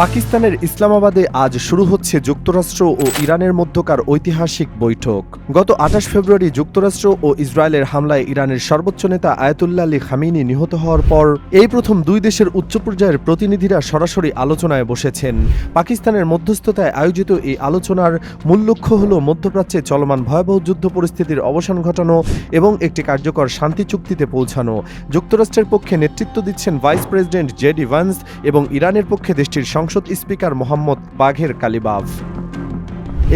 পাকিস্তানের ইসলামাবাদে আজ শুরু হচ্ছে যুক্তরাষ্ট্র ও ইরানের মধ্যকার ঐতিহাসিক বৈঠক। গত ২৮ ফেব্রুয়ারি যুক্তরাষ্ট্র ও ইসরায়েলের হামলায় ইরানের সর্বোচ্চ নেতা আয়াতুল্লাহ আলী খামেনি নিহত হওয়ার পর এই প্রথম দুই দেশের উচ্চ পর্যায়ের প্রতিনিধিরা সরাসরি আলোচনায় বসেছেন। পাকিস্তানের মধ্যস্থতায় আয়োজিত এই আলোচনার মূল লক্ষ্য হল মধ্যপ্রাচ্যে চলমান ভয়াবহ যুদ্ধ পরিস্থিতির অবসান ঘটানো এবং একটি কার্যকর শান্তি চুক্তিতে পৌঁছানো। যুক্তরাষ্ট্রের পক্ষে নেতৃত্ব দিচ্ছেন ভাইস প্রেসিডেন্ট জেডি ভান্স এবং ইরানের পক্ষে দেশটির সংসদ স্পিকার মোহাম্মদ বাঘের কালিবাফ।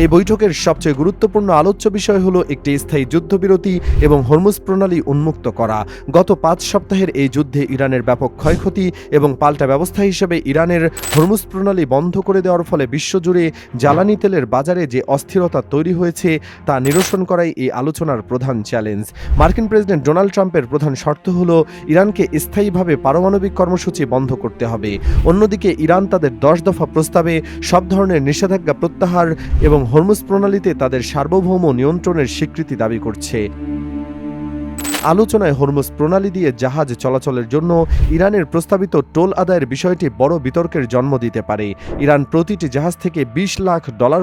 এই বৈঠকের সবচেয়ে গুরুত্বপূর্ণ আলোচ্য বিষয় হল একটি স্থায়ী যুদ্ধবিরতি এবং হরমুজ প্রণালী উন্মুক্ত করা। গত ৫ সপ্তাহের এই যুদ্ধে ইরানের ব্যাপক ক্ষয়ক্ষতি এবং পাল্টা ব্যবস্থা হিসেবে ইরানের হরমুজ প্রণালী বন্ধ করে দেওয়ার ফলে বিশ্বজুড়ে জ্বালানি তেলের বাজারে যে অস্থিরতা তৈরি হয়েছে তা নিরসন করাই এই আলোচনার প্রধান চ্যালেঞ্জ। মার্কিন প্রেসিডেন্ট ডোনাল্ড ট্রাম্পের প্রধান শর্ত হল ইরানকে স্থায়ীভাবে পারমাণবিক কর্মসূচি বন্ধ করতে হবে। অন্যদিকে ইরান তাদের ১০ দফা প্রস্তাবে সব ধরনের নিষেধাজ্ঞা প্রত্যাহার এবং হরমুজ প্রণালীতে তাদের সার্বভৌম নিয়ন্ত্রণের স্বীকৃতি দাবি করছে। আলোচনায় হরমুজ প্রণালী দিয়ে জাহাজ চলাচলের জন্য ইরানের প্রস্তাবিত টোল আদায়ের বিষয়টি বড় বিতর্কের জন্ম দিতে পারে। ইরান প্রতিটি জাহাজ থেকে $২০ লাখ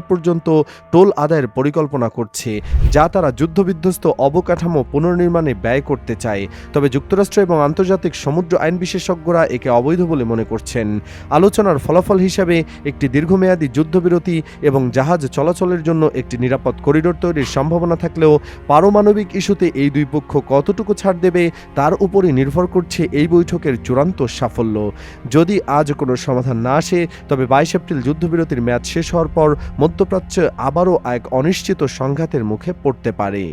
পর্যন্ত টোল আদায়ের পরিকল্পনা করছে, যা তারা যুদ্ধবিধ্বস্ত অবকাঠামো পুনর্নির্মাণে ব্যয় করতে চায়। তবে যুক্তরাষ্ট্র এবং আন্তর্জাতিক সমুদ্র আইন বিশেষজ্ঞরা একে অবৈধ বলে মনে করছেন। আলোচনার ফলাফল হিসাবে একটি দীর্ঘমেয়াদী যুদ্ধবিরতি এবং জাহাজ চলাচলের জন্য একটি নিরাপদ করিডোর তৈরির সম্ভাবনা থাকলেও পারমাণবিক ইস্যুতে এই দুই পক্ষ কতটুকু ছাড় দেবে তার উপরই নির্ভর করছে এই বৈঠকের চূড়ান্ত সাফল্য। যদি আজ কোনো সমাধান না আসে, তবে ২২ এপ্রিল যুদ্ধবিরতির মেয়াদ শেষ হওয়ার পর মধ্যপ্রাচ্য আবারও এক অনিশ্চিত সংঘাতের মুখে পড়তে পারে।